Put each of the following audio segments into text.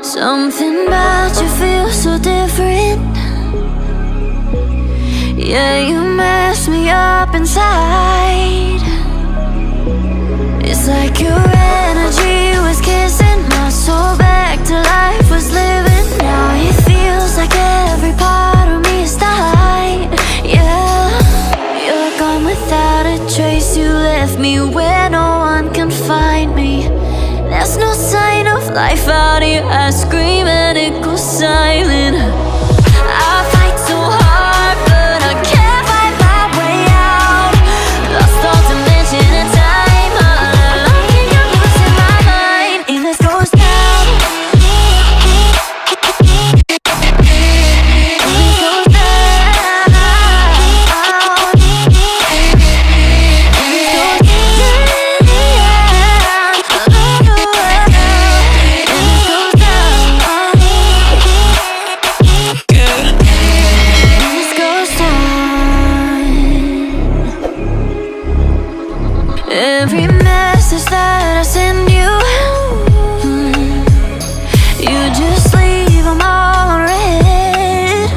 Something about you feels so different. Yeah, you mess me up inside. It's like your energy was kissing my soul back to life, was living. Now it feels like every part of me is died. Yeah, you're gone without a trace. You left me where no one can find me. There's no sign of life out here. I scream and it goes silent. I fight so hard, but I can't find my way out. Lost all dimension and time. I think I'm losing my mind. And this goes down. Every message that I send you, you just leave them all unread.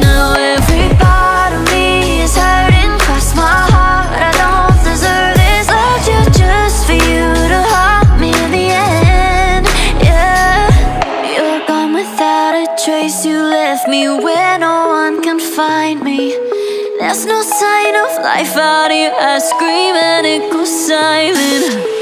Now every part of me is hurting. Cross my heart, I don't deserve this. Loved you just for you to haunt me in the end. Yeah, you're gone without a trace. You left me where no one can find me. There's no sign of life out here. I scream and it goes silent.